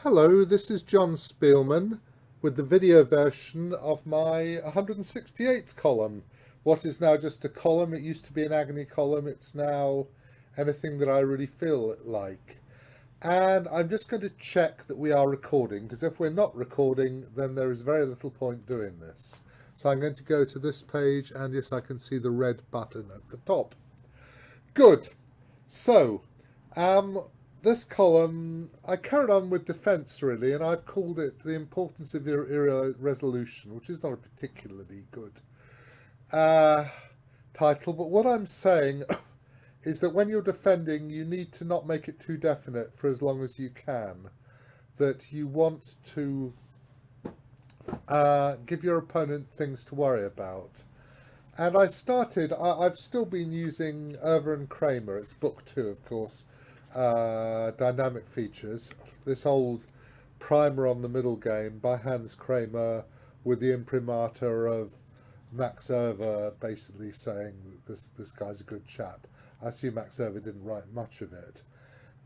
Hello, this is Jon Speelman with the video version of my 168th column. What is now just a column. It used to be an Agony column. It's now anything that I really feel like. And I'm just going to check that we are recording, because if we're not recording, then there is very little point doing this. So I'm going to go to this page, and yes, I can see the red button at the top. Good. So, this column, I carried on with defence really, and I've called it The Importance of Irresolution, which is not a particularly good title, but what I'm saying is that when you're defending, you need to not make it too definite for as long as you can, that you want to give your opponent things to worry about. And I've still been using Irva and Kramer, it's book 2 of course, dynamic features, this old primer on the middle game by Hans Kramer with the imprimatur of Max Irva basically saying that this guy's a good chap. I assume Max Irva didn't write much of it.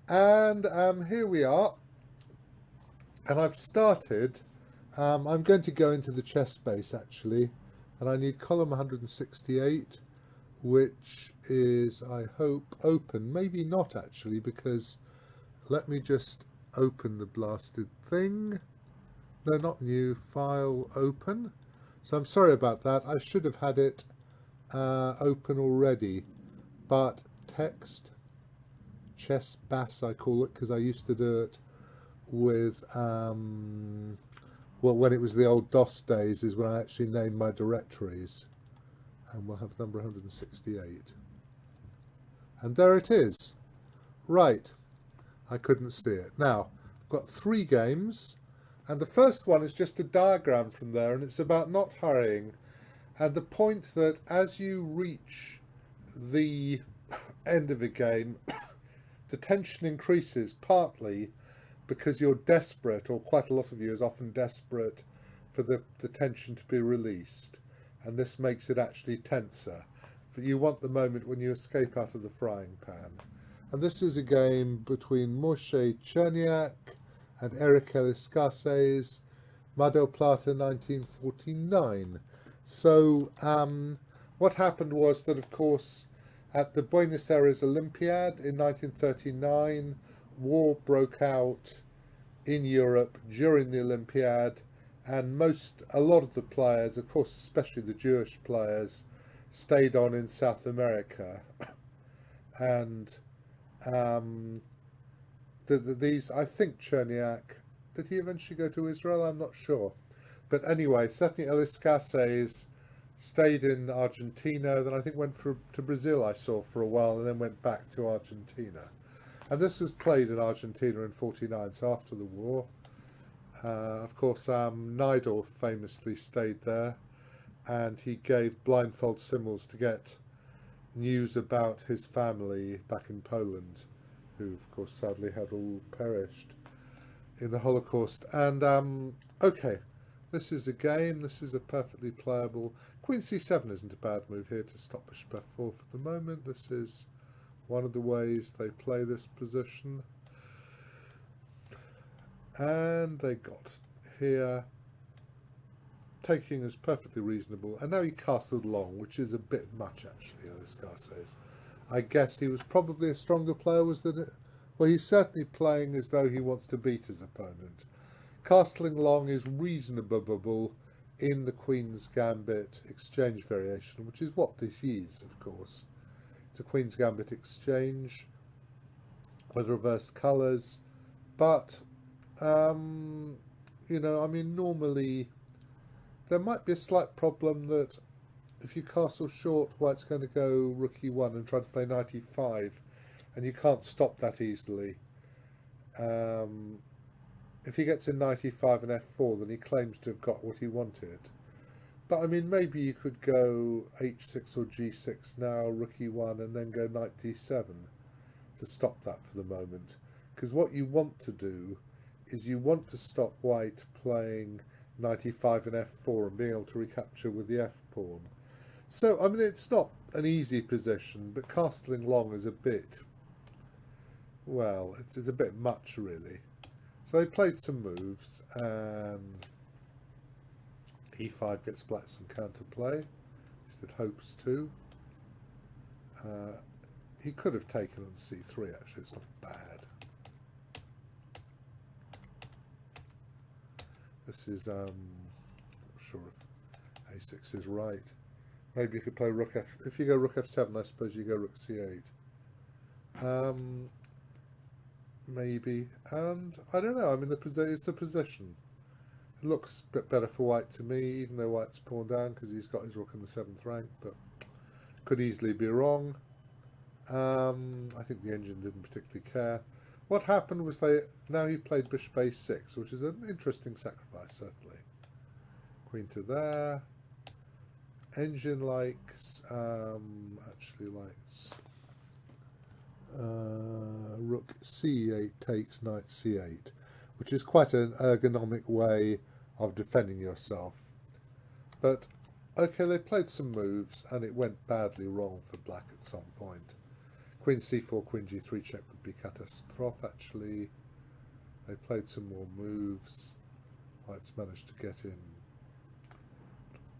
And here we are, and I've started, I'm going to go into the chess space actually, and I need column 168, which is, I hope, open. Maybe not actually, because let me just open the blasted thing. No, not new, file open. So I'm sorry about that. I should have had it open already. But text, chess bass I call it, because I used to do it with, well, when it was the old DOS days is when I actually named my directories. And we'll have number 168. And there it is. Right. I couldn't see it. Now, I've got 3 games, and the first one is just a diagram from there, and it's about not hurrying, and the point that as you reach the end of a game, the tension increases, partly because you're desperate, or quite a lot of you is often desperate for the tension to be released. And this makes it actually tenser. You want the moment when you escape out of the frying pan. And this is a game between Moshe Cherniak and Eric Escase, Mar del Plata 1949. So what happened was that, of course, at the Buenos Aires Olympiad in 1939, war broke out in Europe during the Olympiad, and a lot of the players, of course especially the Jewish players, stayed on in South America. And these, I think Cherniak, did he eventually go to Israel? I'm not sure. But anyway, certainly Escase stayed in Argentina, then I think went to Brazil I saw for a while, and then went back to Argentina. And this was played in Argentina in 49, so after the war. Of course, Najdorf famously stayed there, and he gave blindfold symbols to get news about his family back in Poland, who, of course, sadly had all perished in the Holocaust. And, okay, this is a game. This is a perfectly playable... Queen c7 isn't a bad move here to stop bishop f4 for the moment. This is one of the ways they play this position. And they got here, taking is perfectly reasonable, and now he castled long, which is a bit much actually, this guy says. I guess he was probably a stronger player, well, he's certainly playing as though he wants to beat his opponent. Castling long is reasonable in the Queen's Gambit exchange variation, which is what this is, of course. It's a Queen's Gambit exchange with reversed colours, but you know, I mean, normally there might be a slight problem that if you castle short, white's going to go rook e1 and try to play knight e5, and you can't stop that easily. If he gets in knight e5 and f4, then he claims to have got what he wanted. But I mean, maybe you could go h6 or g6 now, rook e1, and then go knight d7 to stop that for the moment. Because what you want to do is you want to stop white playing knight e5 and f4 and being able to recapture with the f-pawn. So, I mean, it's not an easy position, but castling long is a bit, well, it's a bit much, really. So they played some moves, and e5 gets black some counterplay. At least it hopes to. He could have taken on c3, actually, it's not bad. This is, not sure if a6 is right. Maybe you could play rook f. If you go rook f7, I suppose you go rook c8. Maybe, and I don't know. I mean, it's the position. It looks a bit better for white to me, even though white's pawned down because he's got his rook in the 7th rank, but could easily be wrong. I think the engine didn't particularly care. What happened was now he played bishop a6, which is an interesting sacrifice, certainly. Queen to there. Engine likes, actually likes rook c8 takes knight c8, which is quite an ergonomic way of defending yourself. But, okay, they played some moves, and it went badly wrong for black at some point. Queen c4, queen g3 check would be catastrophe, actually. They played some more moves. White's managed to get in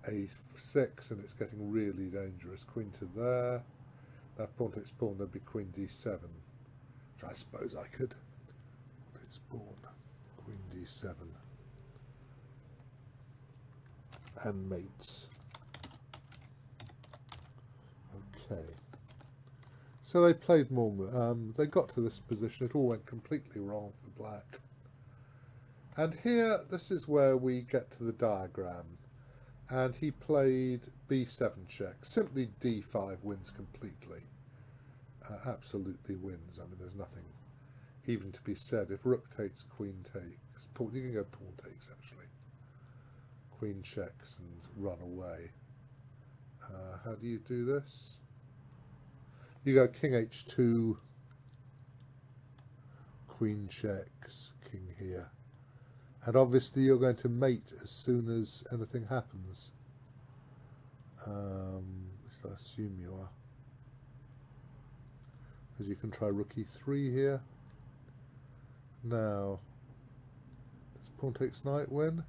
a6, and it's getting really dangerous. Queen to there. Now if pawn takes pawn, there'd be queen d7, which I suppose I could. Pawn takes pawn, queen d7. And mates. Okay. So they played more. They got to this position. It all went completely wrong for black. And here, this is where we get to the diagram. And he played b7 check. Simply d5 wins completely. Absolutely wins. I mean, there's nothing even to be said. If rook takes, queen takes. You can go pawn takes, actually. Queen checks and run away. How do you do this? You go king h2, queen checks, king here. And obviously you're going to mate as soon as anything happens. At least I assume you are. Because you can try rook e3 here. Now, does pawn takes knight win?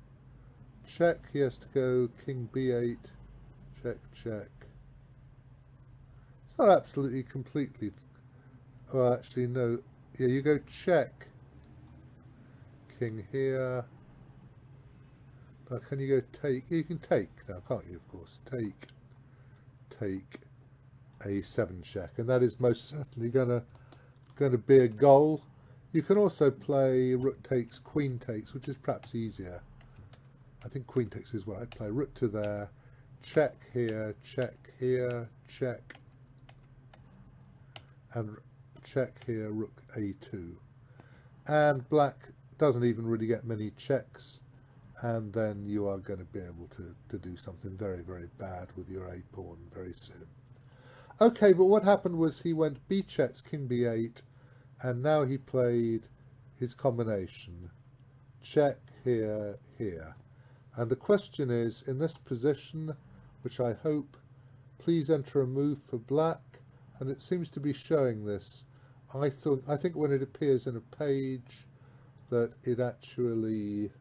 Check, he has to go king b8, check, check. It's not absolutely completely, oh actually no, yeah, you go check, king here. Now can you go take, you can take now, can't you, of course, take a7 check, and that is most certainly going to be a goal. You can also play rook takes, queen takes, which is perhaps easier. I think queen takes is what I play. Rook to there, check here, check, and check here, rook a2. And black doesn't even really get many checks, and then you are going to be able to do something very, very bad with your a pawn very soon. Okay, but what happened was he went b checks, king b8, and now he played his combination. Check here, here. And the question is, in this position, which I hope, please enter a move for black, and it seems to be showing this. I think when it appears in a page that it actually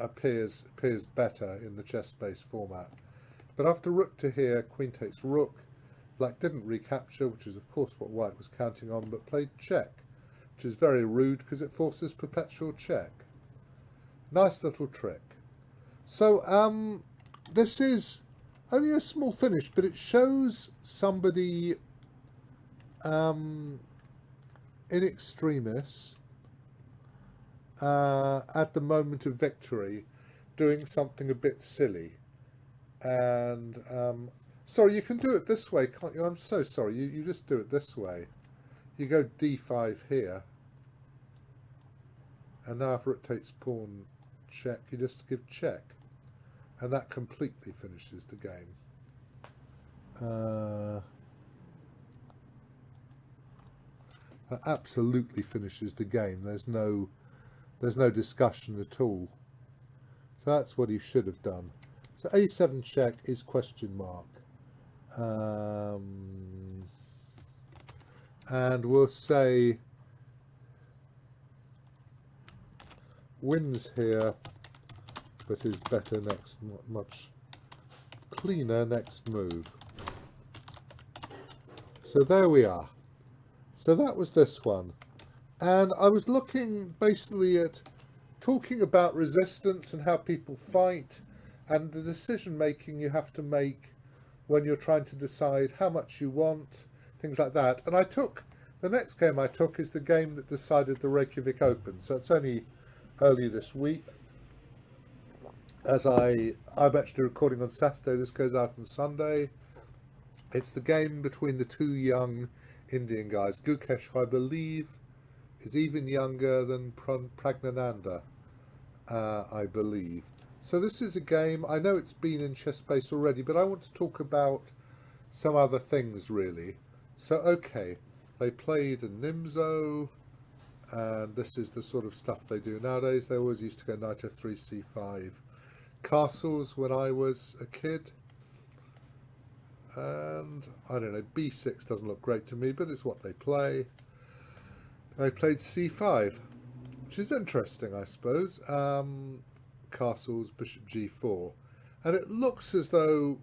appears better in the chess-based format. But after rook to here, queen takes rook. Black didn't recapture, which is of course what white was counting on, but played check, which is very rude because it forces perpetual check. Nice little trick. So this is only a small finish, but it shows somebody in extremis at the moment of victory doing something a bit silly. And sorry, you can do it this way, can't you? I'm so sorry, you just do it this way. You go d5 here, and now if rook takes pawn check, you just give check, and that completely finishes the game. That absolutely finishes the game. There's no discussion at all. So that's what he should have done. So a7 check is question mark. and we'll say wins here, but is better next, much cleaner next move. So there we are. So that was this one. And I was looking basically at talking about resistance and how people fight and the decision making you have to make when you're trying to decide how much you want, things like that. And the next game I took is the game that decided the Reykjavik Open. So it's only early this week. As I'm actually recording on Saturday, this goes out on Sunday. It's the game between the two young Indian guys. Gukesh, I believe, is even younger than Praggnanandhaa, I believe. So this is a game, I know it's been in chess space already, but I want to talk about some other things really. So okay, they played a Nimzo, and this is the sort of stuff they do nowadays. They always used to go knight f3, c5 castles when I was a kid. And I don't know, b6 doesn't look great to me, but it's what they play. They played c5, which is interesting, I suppose. Castles, bishop g4. And it looks as though,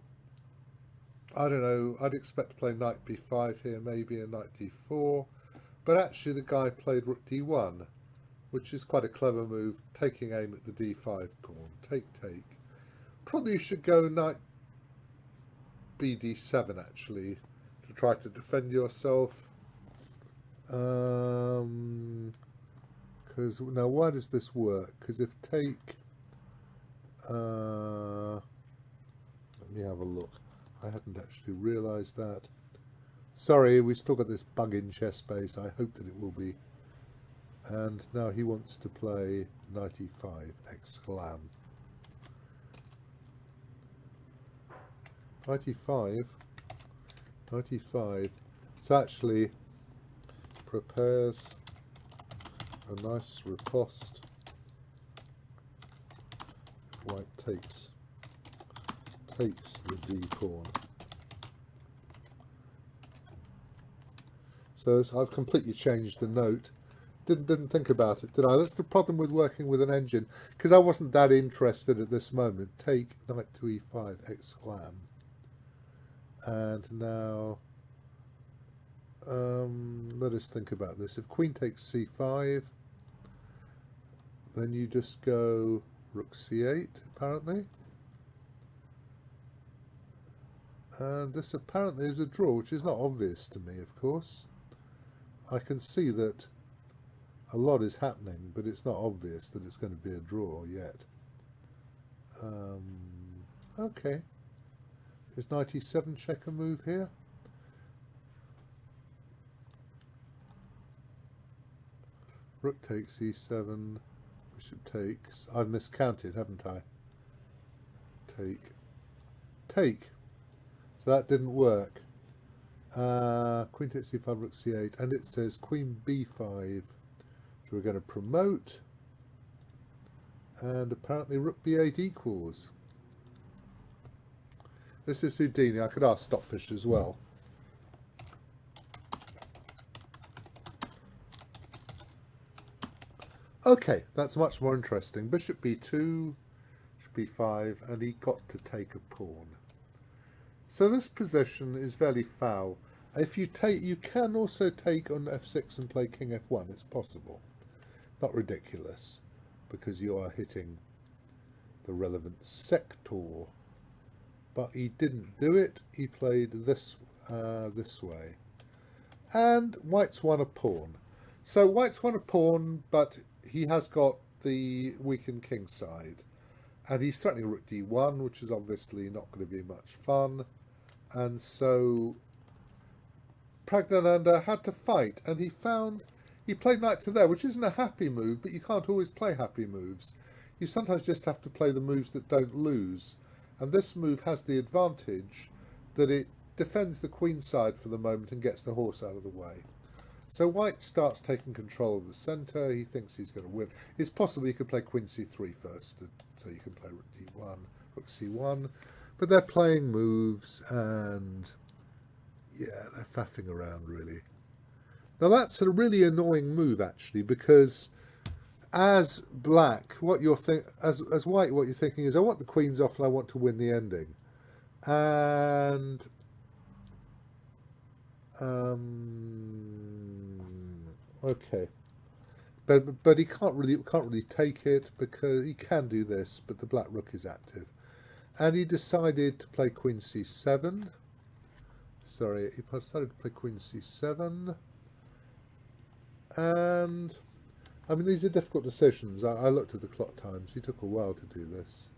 I don't know, I'd expect to play knight b5 here, maybe a knight d4. But actually the guy played rook d1, which is quite a clever move, taking aim at the d5 pawn. Take. Probably you should go knight bd7 actually, to try to defend yourself. Because now why does this work? Because if take, let me have a look. I hadn't actually realised that. Sorry, we've still got this bug in chess space. I hope that it will be. And now he wants to play knight e5, exclam. Knight e5. So actually prepares a nice riposte. White takes the d pawn. So I've completely changed the note. Didn't think about it, did I? That's the problem with working with an engine, because I wasn't that interested at this moment. Take knight to e5, exclam. And now let us think about this. If queen takes c5, then you just go rook c8, apparently. And this apparently is a draw, which is not obvious to me, of course. I can see that a lot is happening, but it's not obvious that it's going to be a draw yet. Okay. Is knight e7 check a move here? Rook takes e7, bishop takes. I've miscounted, haven't I? Take. So that didn't work. Queen takes c5, rook c8, and it says queen b5. So we're going to promote. And apparently rook b8 equals. This is Houdini. I could ask Stockfish as well. Okay, that's much more interesting. Bishop b2, bishop b5, and he got to take a pawn. So this position is very foul. If you take, you can also take on f6 and play king f1. It's possible. Not ridiculous, because you are hitting the relevant sector. But he didn't do it. He played this way. And White's won a pawn. So White's won a pawn, but he has got the weakened king side. And he's threatening rook d1, which is obviously not going to be much fun. And so Praggnanandhaa had to fight, and he played knight to there, which isn't a happy move, but you can't always play happy moves. You sometimes just have to play the moves that don't lose. And this move has the advantage that it defends the queen side for the moment and gets the horse out of the way. So White starts taking control of the centre. He thinks he's going to win. It's possible he could play queen c3 first, so you can play rook d1, rook c1. But they're playing moves, and yeah, they're faffing around really. Now that's a really annoying move actually, because as black, what you're as white, what you're thinking is, I want the queens off and I want to win the ending, and okay, but he can't really take it, because he can do this, but the black rook is active, and he decided to play queen c7. Sorry, he decided to play queen c7, and I mean, these are difficult decisions. I looked at the clock times. He took a while to do this.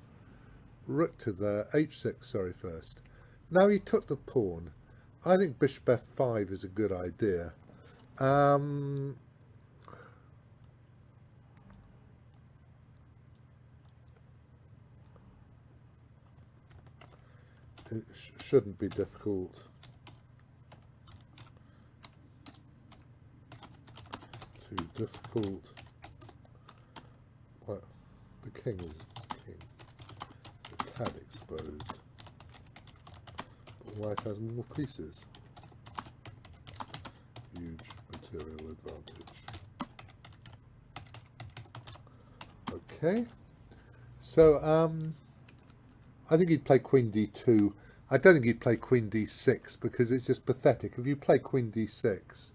Rook to there, h6, sorry, first. Now he took the pawn. I think bishop f5 is a good idea. It shouldn't be difficult. Too difficult. Well, the king is a tad exposed. But white has more pieces. Huge material advantage. Okay. So, I think he'd play queen d2. I don't think he'd play queen d6, because it's just pathetic. If you play queen d6,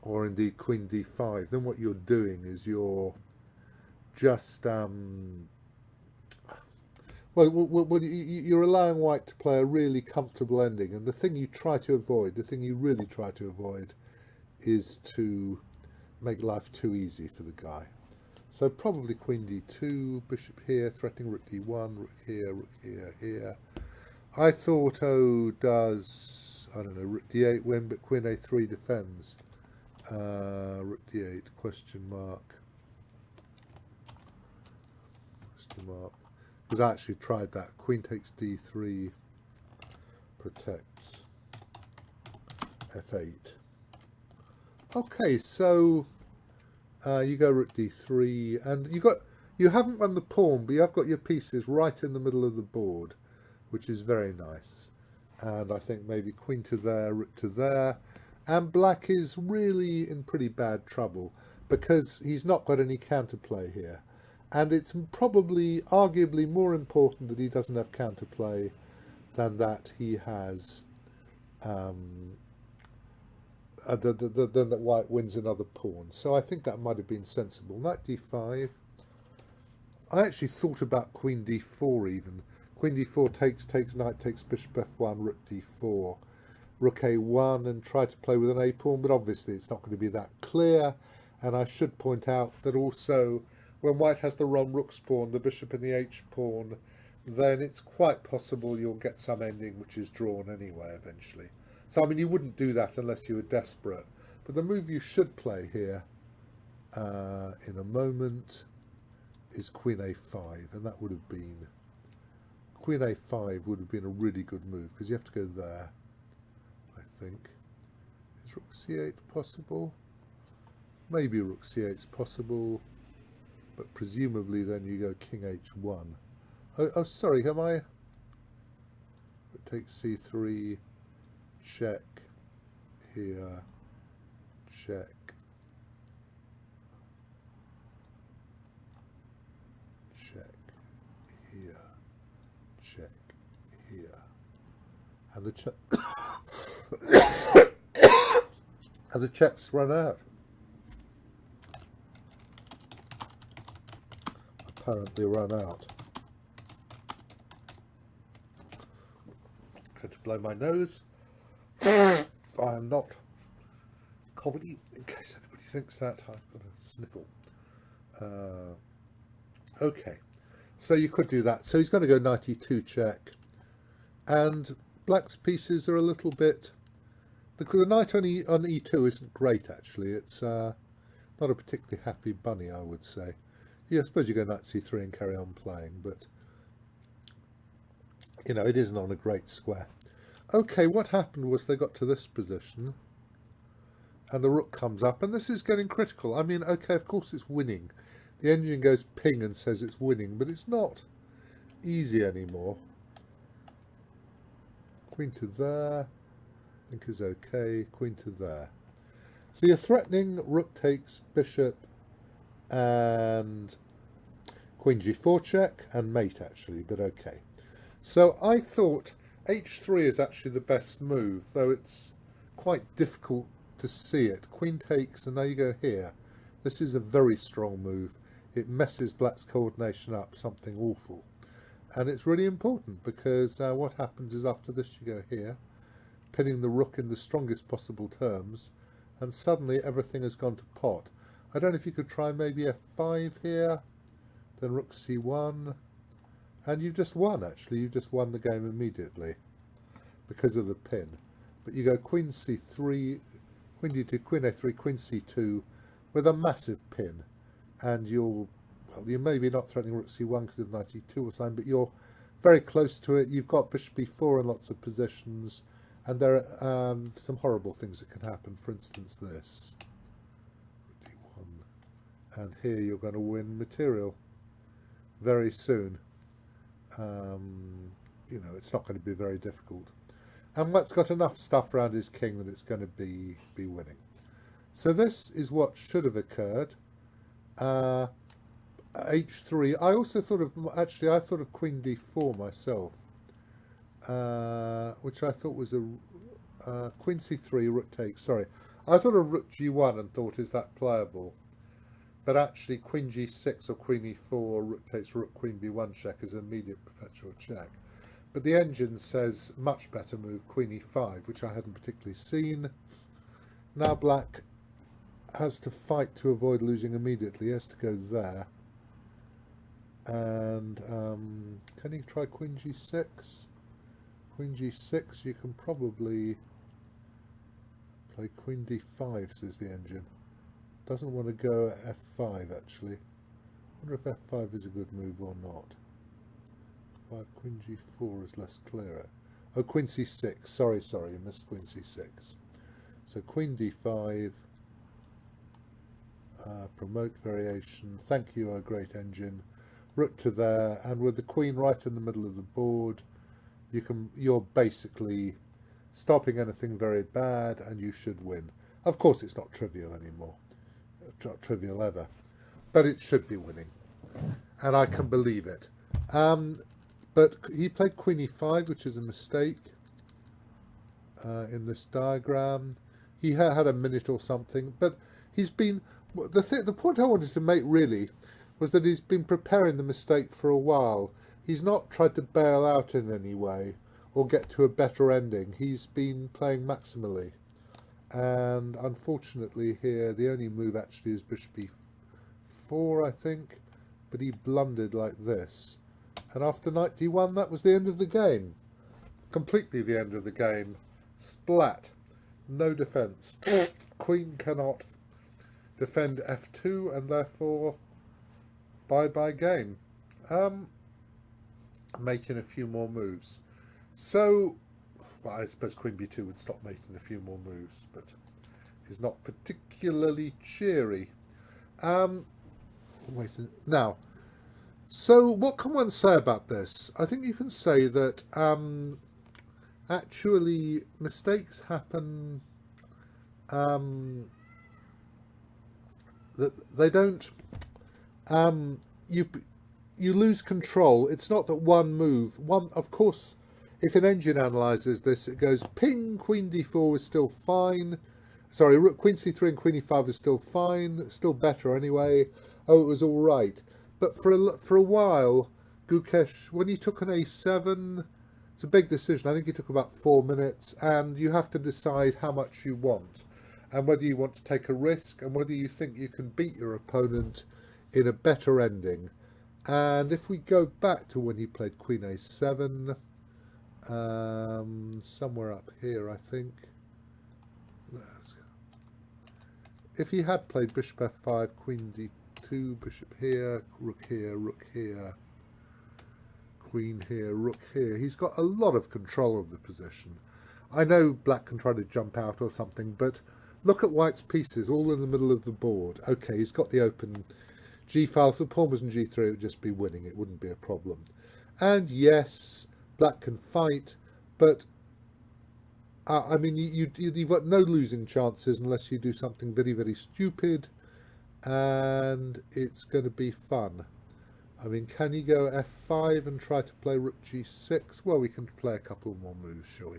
or indeed queen d5, then what you're doing is you're just you're allowing white to play a really comfortable ending, and the thing you really try to avoid, is to make life too easy for the guy. So probably queen d2, bishop here, threatening rook d1, rook here, here. I thought, oh, does, I don't know, rook d8 win, but queen a3 defends. Rook d8, question mark. Because I actually tried that. Queen takes d3, protects f8. Okay, so you go rook d3, and you haven't run the pawn, but you have got your pieces right in the middle of the board, which is very nice. And I think maybe queen to there, rook to there, and black is really in pretty bad trouble, because he's not got any counterplay here. And it's probably, arguably, more important that he doesn't have counterplay than that he has, than that white wins another pawn. So I think that might have been sensible. Knight d5. I actually thought about queen d4 even. Queen d4 takes, knight takes, bishop f1, rook d4. Rook a1, and try to play with an a pawn, but obviously it's not going to be that clear. And I should point out that also, when white has the wrong rook's pawn, the bishop in the h pawn, then it's quite possible you'll get some ending which is drawn anyway eventually. So I mean, you wouldn't do that unless you were desperate. But the move you should play here in a moment is queen a5, and that would have been, queen a5 would have been a really good move, because you have to go there, I think. Is rook c8 possible? Maybe rook c8 is possible, but presumably then you go king h1. Oh, sorry, am I? It takes c3, check here, check, check here, check here, and the check and the checks run out. Apparently run out. Going to blow my nose. I am not comedy, in case anybody thinks that. I've got a sniffle. Okay, so you could do that. So he's going to go knight e2 check, and black's pieces are a little bit. The knight on e2 isn't great actually. It's not a particularly happy bunny, I would say. Yeah, I suppose you go knight c3 and carry on playing, but you know, it isn't on a great square. Okay, what happened was they got to this position, and the rook comes up, and this is getting critical. I mean, okay, of course it's winning. The engine goes ping and says it's winning, but it's not easy anymore. Queen to there, I think is okay. Queen to there. So you're threatening rook takes bishop and queen g4 check and mate actually, but okay. So I thought h3 is actually the best move, though it's quite difficult to see it. Queen takes, and now you go here. This is a very strong move. It messes black's coordination up, something awful. And it's really important because what happens is after this you go here, pinning the rook in the strongest possible terms, and suddenly everything has gone to pot. I don't know if you could try maybe f5 here, then rook c1, and you've just won actually. You've just won the game immediately because of the pin. But you go queen c3, queen d2, queen a3, queen c2 with a massive pin, and you're, well, you're maybe not threatening rook c1 because of knight e2 or something, but you're very close to it. You've got bishop e4 in lots of positions, and there are some horrible things that can happen. For instance, this d1, and here you're going to win material very soon. You know, it's not going to be very difficult. And White's got enough stuff around his king that it's going to be winning. So this is what should have occurred. h3. I also thought of, actually, I thought of queen d4 myself, which I thought was a queen c3, rook takes. Sorry, I thought of rook g1 and thought, is that playable? But actually, queen g6 or queen e4, rook takes, rook, queen b1 check is an immediate perpetual check. But the engine says much better move, queen e5, which I hadn't particularly seen. Now black has to fight to avoid losing immediately. He has to go there. And can he try queen g6? Queen g6, you can probably play queen d5, says the engine. Doesn't want to go at f5 actually. Wonder if f5 is a good move or not. 5, queen g4 is less clearer. Oh, queen c6. Sorry, you missed queen c6. So queen d5. Promote variation. Thank you, a great engine. Rook to there, and with the queen right in the middle of the board, you're basically stopping anything very bad, and you should win. Of course, it's not trivial anymore. It's not trivial ever, but it should be winning, and I can believe it. But he played queen e5, which is a mistake in this diagram. He had a minute or something, but he's been... The point I wanted to make really was that he's been preparing the mistake for a while. He's not tried to bail out in any way or get to a better ending. He's been playing maximally. And unfortunately here, the only move actually is bishop e4, I think. But he blundered like this. And after knight d1, that was the end of the game. Completely the end of the game. Splat. No defence. Queen cannot defend f2, and therefore bye-bye game. Making a few more moves. So, well, I suppose queen b2 would stop making a few more moves, but is not particularly cheery. Wait, now, so what can one say about this? I think you can say that actually mistakes happen, that they don't, you lose control. It's not that one move, of course, if an engine analyzes this, it goes ping, queen d4 is still fine. Sorry, rook, queen c3 and queen e5 is still fine, still better anyway. Oh, it was all right. But for a while, Gukesh, when he took an a7, it's a big decision. I think he took about 4 minutes, and you have to decide how much you want, and whether you want to take a risk, and whether you think you can beat your opponent in a better ending. And if we go back to when he played queen a7, somewhere up here, I think. If he had played bishop f5, queen d2, bishop here, rook here, queen here, rook here, he's got a lot of control of the position. I know black can try to jump out or something, but look at white's pieces all in the middle of the board. Okay, he's got the open g-file. If the pawn was in g3, it would just be winning. It wouldn't be a problem. And yes, black can fight, but I mean, you've got no losing chances unless you do something very, very stupid, and it's going to be fun. I mean, can you go f5 and try to play rook g6? Well, we can play a couple more moves, shall we?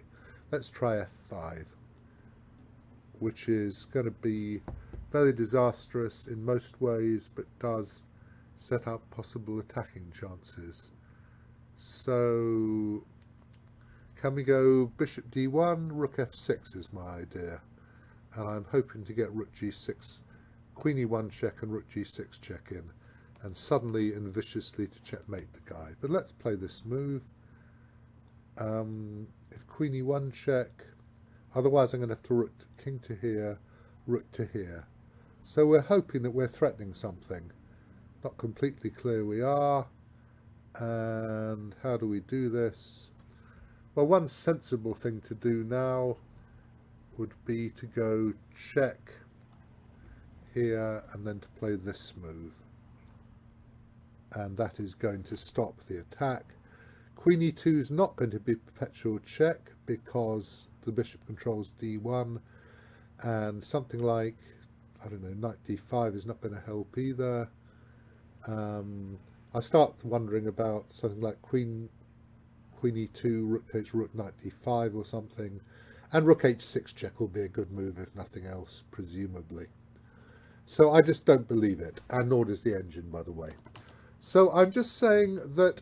Let's try f5, which is going to be very disastrous in most ways, but does set up possible attacking chances. So can we go bishop d1, rook f6 is my idea, and I'm hoping to get rook g6, queen e1 check and rook g6 check in, and suddenly and viciously to checkmate the guy. But let's play this move. If queen e1 check, otherwise I'm going to have to rook king to here, rook to here. So we're hoping that we're threatening something. Not completely clear we are. And how do we do this? Well, one sensible thing to do now would be to go check here and then to play this move. And that is going to stop the attack. Queen e2 is not going to be perpetual check because the bishop controls d1, and something like, I don't know, knight d5 is not going to help either. I start wondering about something like queen e2, rook takes rook, knight d5 or something, and rook h6 check will be a good move if nothing else, presumably. So I just don't believe it, and nor does the engine, by the way. So I'm just saying that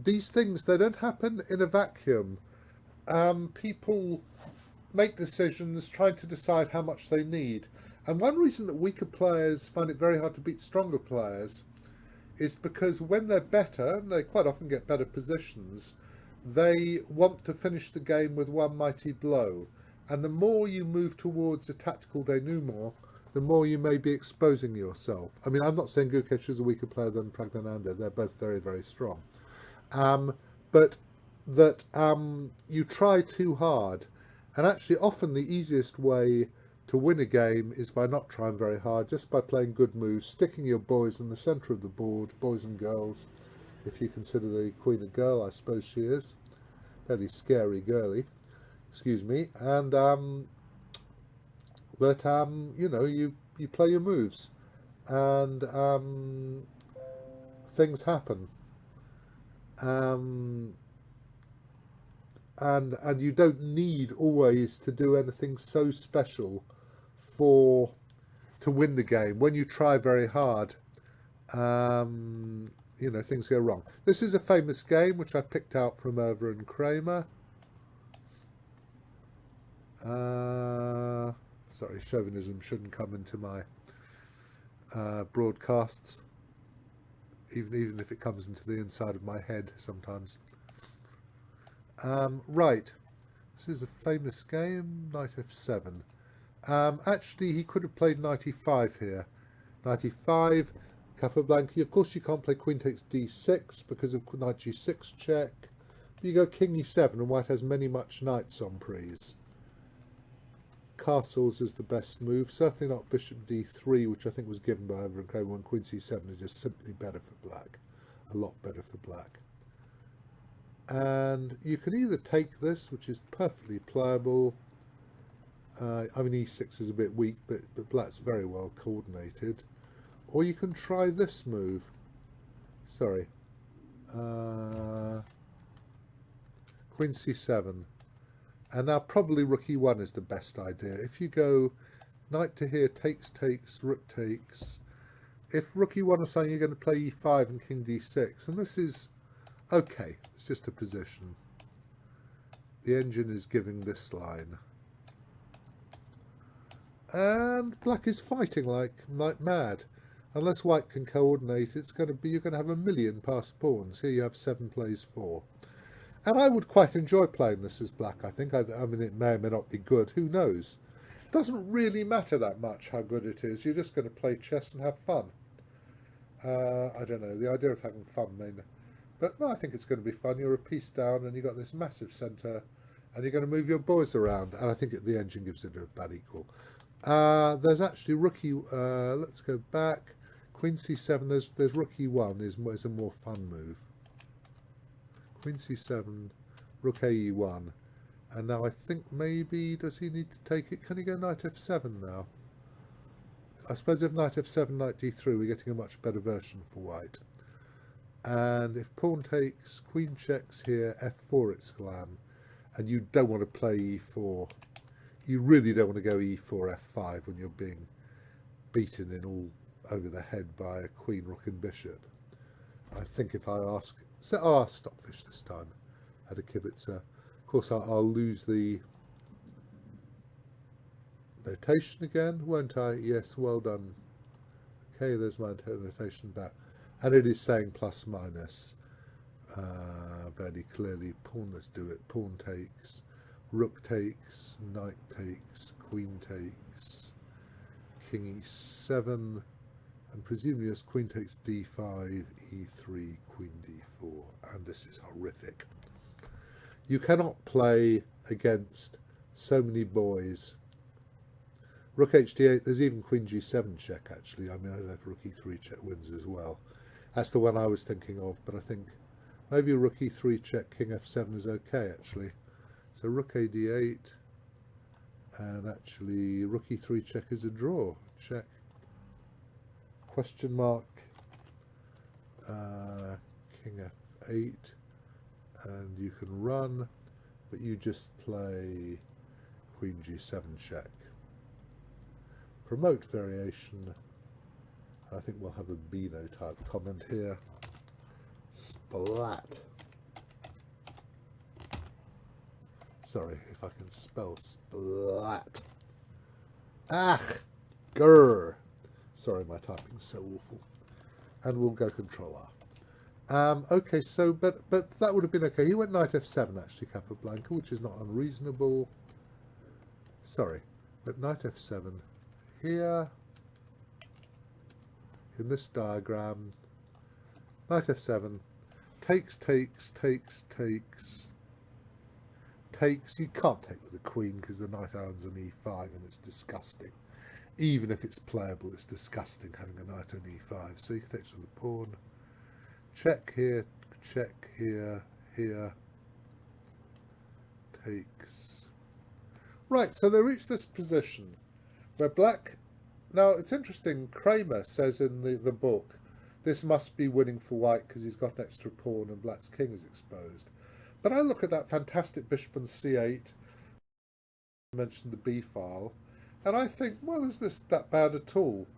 these things, they don't happen in a vacuum. People make decisions trying to decide how much they need. And one reason that weaker players find it very hard to beat stronger players is because when they're better, and they quite often get better positions, they want to finish the game with one mighty blow. And the more you move towards a tactical denouement, the more you may be exposing yourself. I mean, I'm not saying Gukesh is a weaker player than Praggnanandhaa. They're both very, very strong. But that you try too hard. And actually, often the easiest way to win a game is by not trying very hard, just by playing good moves, sticking your boys in the centre of the board, boys and girls, if you consider the queen a girl, I suppose she is. Fairly scary girly, excuse me. And you know, you play your moves, and things happen, and you don't need always to do anything so special to win the game. When you try very hard, you know, things go wrong. This is a famous game which I picked out from Reuben and Kramer. Sorry, chauvinism shouldn't come into my broadcasts, even if it comes into the inside of my head sometimes. Right, this is a famous game, knight f7. Actually, he could have played knight e5 here. Knight e5, Capablanca. Of course, you can't play queen takes d6 because of knight g6 check. You go king e7, and white has much knights on prise. Castles is the best move. Certainly not bishop d3, which I think was given by Reuben and Kramer, when queen c7 is just simply better for black. A lot better for black. And you can either take this, which is perfectly playable. I mean, e6 is a bit weak, but black's very well coordinated. Or you can try this move. Sorry. Queen c7. And now probably rook e1 is the best idea. If you go knight to here, takes, rook takes. If rook e1 is saying you're going to play e5 and king d6, and this is okay, it's just a position. The engine is giving this line. And black is fighting like mad. Unless white can coordinate, it's going to be, you're going to have a million passed pawns. Here you have 7 plays 4. And I would quite enjoy playing this as black, I think. I mean, it may or may not be good. Who knows? It doesn't really matter that much how good it is. You're just going to play chess and have fun. I don't know. The idea of having fun may not. But no, I think it's going to be fun. You're a piece down and you've got this massive centre and you're going to move your boys around. And I think the engine gives it about equal. There's actually rook e... let's go back. Queen c7. There's rook e1 is a more fun move. Queen c7, rook a e1. And now I think maybe, does he need to take it? Can he go knight f7 now? I suppose if knight f7, knight d3, we're getting a much better version for white. And if pawn takes, queen checks here, f4 it's slam, and you don't want to play e4. You really don't want to go e4, f5 when you're being beaten in all over the head by a queen, rook and bishop. I think if I ask, so I'll ask Stockfish this time at a Kibitzer. Of course I'll lose the notation again, won't I? Yes, well done. Okay, there's my notation back. And it is saying plus minus very clearly. Pawn, let's do it. Pawn takes, rook takes, knight takes, queen takes, king e7, and presumably as queen takes d5, e3, queen d4, and this is horrific. You cannot play against so many boys. Rook hd8, there's even queen g7 check actually. I mean, I don't know if rook e3 check wins as well. That's the one I was thinking of, but I think maybe rook e3 check, king f7 is okay actually. So rook ad8, and actually rook e3 check is a draw. Check. Question mark. King f8, and you can run, but you just play queen g7 check. Promote variation. I think we'll have a Beano type comment here. Splat. Sorry if I can spell splat. Ah, grr. Sorry, my typing's so awful. And we'll go Control R. Okay, so but that would have been okay. He went knight f7 actually, Capablanca, which is not unreasonable. Sorry, but knight f7 here. In this diagram, knight f7, takes, takes, takes, takes, takes. You can't take with the queen because the knight irons on e5 and it's disgusting. Even if it's playable, it's disgusting having a knight on e5. So you can take with the pawn. Check here, here, takes. Right, so they reach this position where black. Now, it's interesting, Kramer says in the book, this must be winning for white because he's got an extra pawn and black's king is exposed. But I look at that fantastic bishop on c8, I mentioned the b file, and I think, well, is this that bad at all?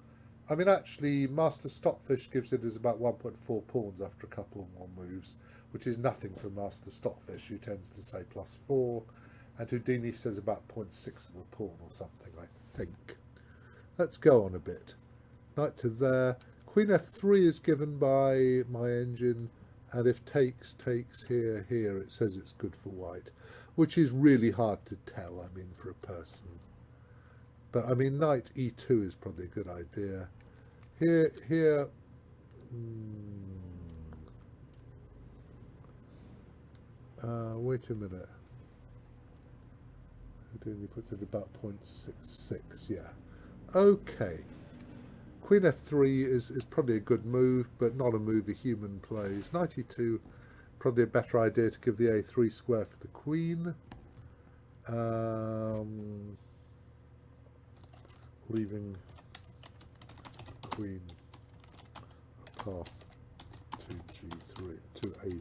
I mean, actually, Master Stockfish gives it as about 1.4 pawns after a couple more moves, which is nothing for Master Stockfish, who tends to say +4, and Houdini says about 0.6 of a pawn or something, I think. Let's go on a bit. Knight to there. Queen f3 is given by my engine, and if takes, takes here, here, it says it's good for white, which is really hard to tell, I mean, for a person. But, I mean, knight e2 is probably a good idea. Here, wait a minute. Houdini puts it about 0.66, yeah. Okay, queen f3 is probably a good move, but not a move a human plays. Knight e2, probably a better idea to give the a3 square for the queen. Leaving queen a path to g3, to a3,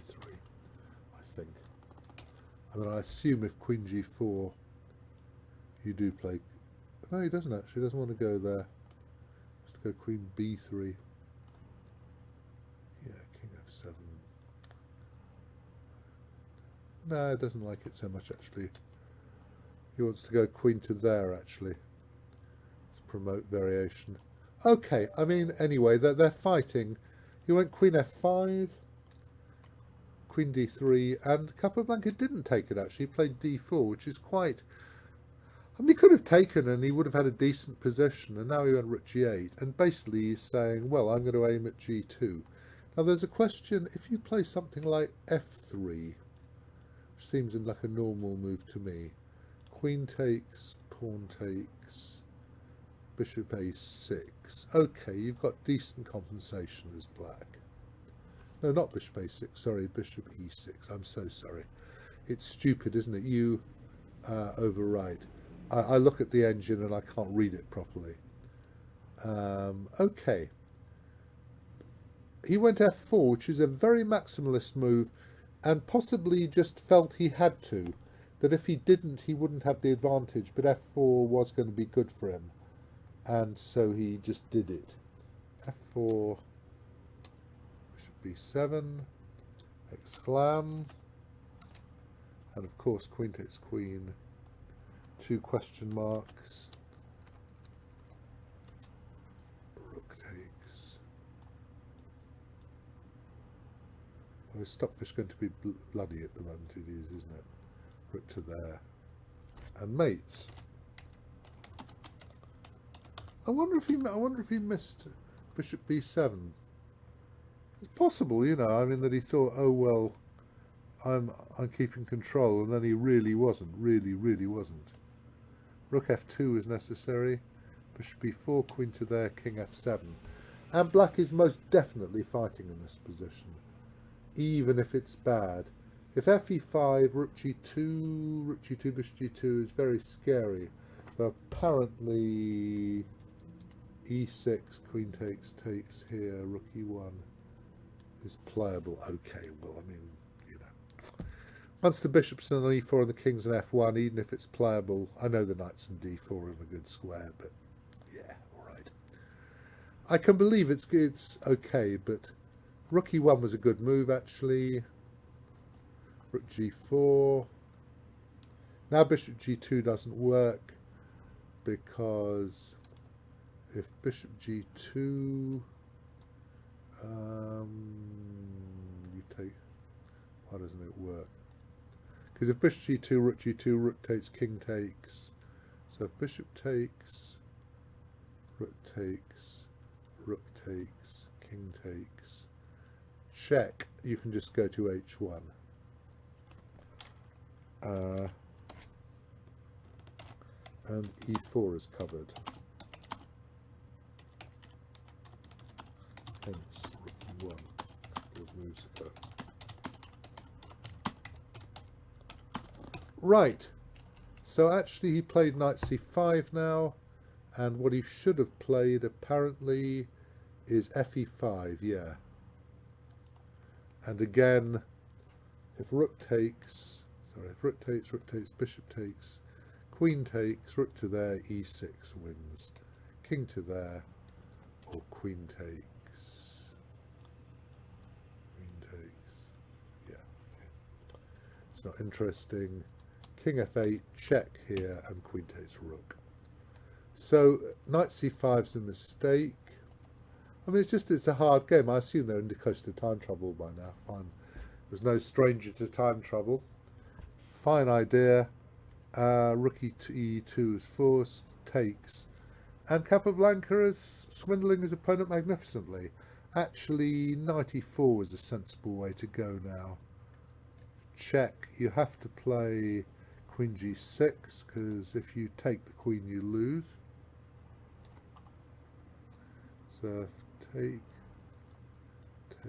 I think. I mean, I assume if queen g4, you do play. No, he doesn't actually. He doesn't want to go there. He wants to go queen b3. Yeah, king f7. No, he doesn't like it so much actually. He wants to go queen to there actually. Let's promote variation. Okay, I mean, anyway, they're fighting. He went queen f5, queen d3, and Capablanca didn't take it actually. He played d4, which is quite. I mean, he could have taken and he would have had a decent position, and now he went rook g8, and basically he's saying, well, I'm going to aim at g2. Now there's a question, if you play something like f3, which seems like a normal move to me, queen takes, pawn takes, bishop a6. Okay, you've got decent compensation as black. No, not bishop a6, sorry, bishop e6. I'm so sorry. It's stupid, isn't it? overwrite. I look at the engine and I can't read it properly. Okay. He went f4, which is a very maximalist move, and possibly just felt he had to. That if he didn't, he wouldn't have the advantage, but f4 was going to be good for him. And so he just did it. f4, bishop b7, exclam, and of course queen takes queen, 2 question marks, rook takes. Oh, his stockfish going to be bloody at the moment, it is, isn't it? Rook to there, and mates. I wonder if he missed bishop b7. It's possible, you know. I mean, that he thought, oh well, I'm keeping control, and then he really wasn't. Really wasn't. Rook f2 is necessary. Bishop b4, queen to there, king f7, and black is most definitely fighting in this position, even if it's bad. If fe5, rook g2, bishop g2 is very scary. But apparently e6, queen takes here, rook e1 is playable. Okay, well, I mean, you know. Once the bishop's on e4 and the king's on f1, even if it's playable, I know the knight's in d4 in a good square, but yeah, all right. I can believe it's okay, but rook e1 was a good move, actually. Rook g4. Now bishop g2 doesn't work, because if bishop g2, you take, why doesn't it work? Because if bishop g2, rook takes, king takes. So if bishop takes, rook takes, king takes, check, you can just go to h1. And e4 is covered. Hence rook e1 a couple of moves ago. Right, so actually he played knight c5 now, and what he should have played apparently is fe5, yeah. And again, if rook takes, bishop takes, queen takes, rook to there, e6 wins, king to there, or queen takes, yeah, okay. It's not interesting. King f8, check here, and queen takes rook. So knight c5 is a mistake. I mean, it's a hard game. I assume they're close to time trouble by now. Fine. There's no stranger to time trouble. Fine idea. Rook e2 is forced, takes. And Capablanca is swindling his opponent magnificently. Actually, knight e4 was a sensible way to go now. Check. You have to play queen g6, because if you take the queen, you lose. So take, I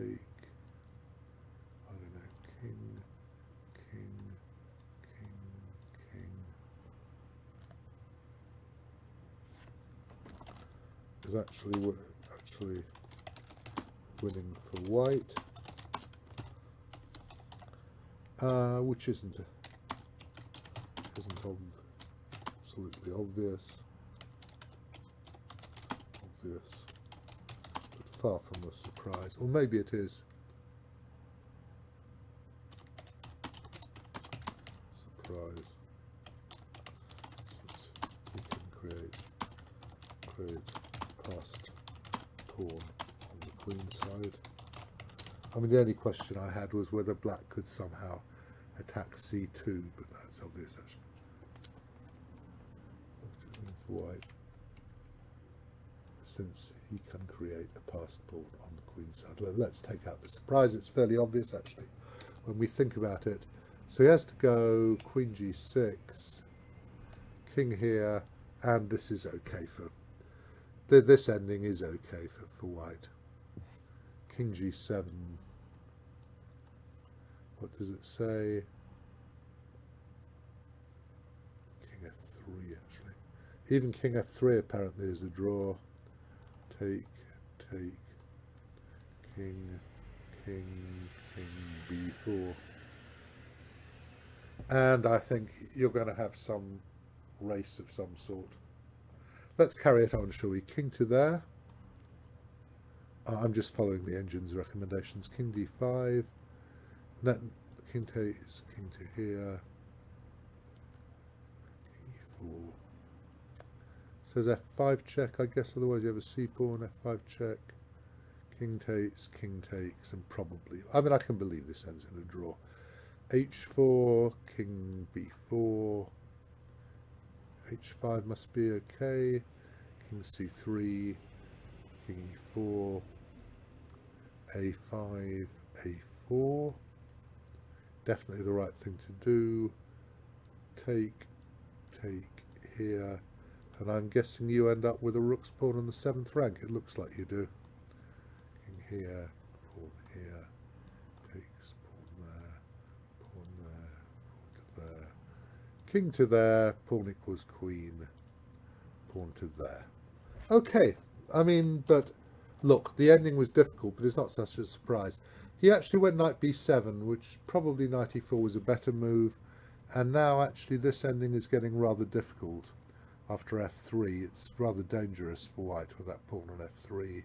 don't know, king, is actually winning for white, which isn't absolutely obvious, but far from a surprise, or maybe it is. Surprise, since he can create passed pawn on the queen side. I mean, the only question I had was whether black could somehow attack c2, but that's obvious actually. For white, since he can create a passed pawn on the queen side. Well, let's take out the surprise. It's fairly obvious actually when we think about it. So he has to go queen g6, king here, and this is okay for this ending is okay for white. King g7. What does it say? f3 actually. Even king f3 apparently is a draw. Take, take, king, king, king, b4. And I think you're going to have some race of some sort. Let's carry it on, shall we? King to there. I'm just following the engine's recommendations. King d5. King takes, king to here. King e4. Says f5 check, I guess, otherwise you have a c pawn, f5 check. King takes, and probably, I mean, I can believe this ends in a draw. h4, king b4. h5 must be okay. King c3, king e4, a5, a4. Definitely the right thing to do. Take here. And I'm guessing you end up with a rook's pawn on the 7th rank. It looks like you do. King here, pawn here. Takes, pawn there, pawn there, pawn to there. King to there, pawn equals queen. Pawn to there. Okay, I mean, but look, the ending was difficult, but it's not such a surprise. He actually went knight b7, which probably knight e4 was a better move, and now actually this ending is getting rather difficult. After f3, it's rather dangerous for white with that pawn on f3.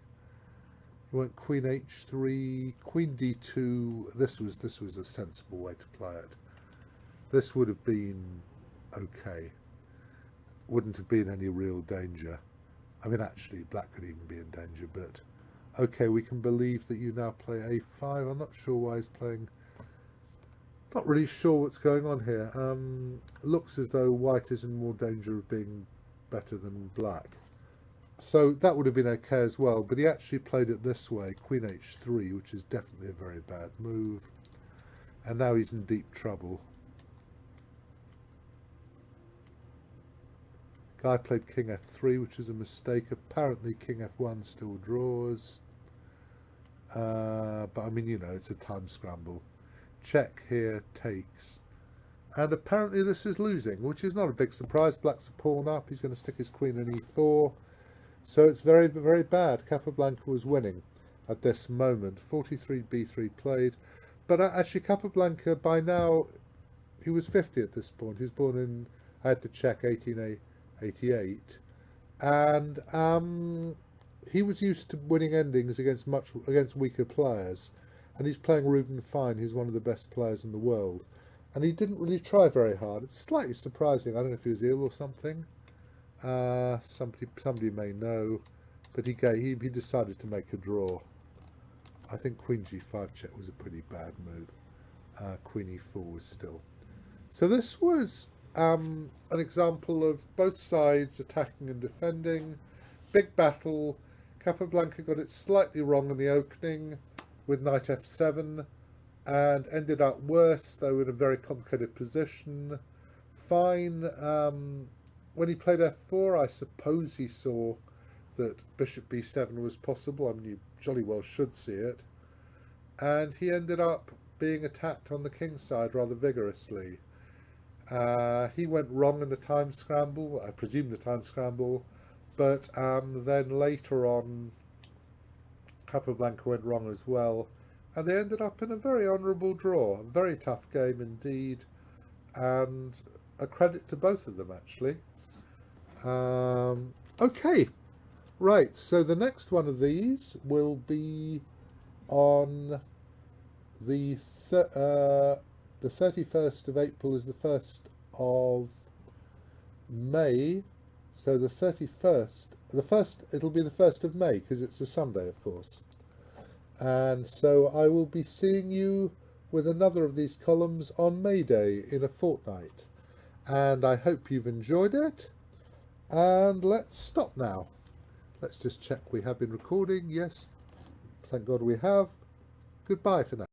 He went queen h3, queen d2. This was a sensible way to play it. This would have been okay. Wouldn't have been any real danger. I mean, actually, black could even be in danger, but okay, we can believe that you now play a5. I'm not sure why he's playing. Not really sure what's going on here. Looks as though white is in more danger of being better than black. So that would have been okay as well, but he actually played it this way, queen h3, which is definitely a very bad move. And now he's in deep trouble. Guy played king f3, which is a mistake. Apparently king f1 still draws. But I mean, you know, it's a time scramble. Check here, takes. And apparently this is losing, which is not a big surprise. Black's a pawn up. He's going to stick his queen in e4. So it's very, very bad. Capablanca was winning at this moment. 43b3 played. But actually Capablanca, by now, he was 50 at this point. He was born in, I had to check, 1888. And he was used to winning endings against weaker players. And he's playing Reuben fine. He's one of the best players in the world. And he didn't really try very hard. It's slightly surprising. I don't know if he was ill or something. Somebody may know. But he decided to make a draw. I think queen g5 check was a pretty bad move. Queen e4 was still. So this was an example of both sides attacking and defending. Big battle. Capablanca got it slightly wrong in the opening with knight f7 and ended up worse, though in a very complicated position. Fine. When he played f4, I suppose he saw that bishop b7 was possible. I mean, you jolly well should see it. And he ended up being attacked on the king's side rather vigorously. He went wrong in the time scramble, I presume the time scramble, but then later on Capablanca went wrong as well, and they ended up in a very honourable draw. A very tough game indeed, and a credit to both of them actually. Okay, right, so the next one of these will be on the 31st of April is the 1st of May, so the 31st, it'll be the 1st of May because it's a Sunday, of course. And so I will be seeing you with another of these columns on May Day in a fortnight. And I hope you've enjoyed it. And let's stop now. Let's just check we have been recording. Yes, thank God we have. Goodbye for now.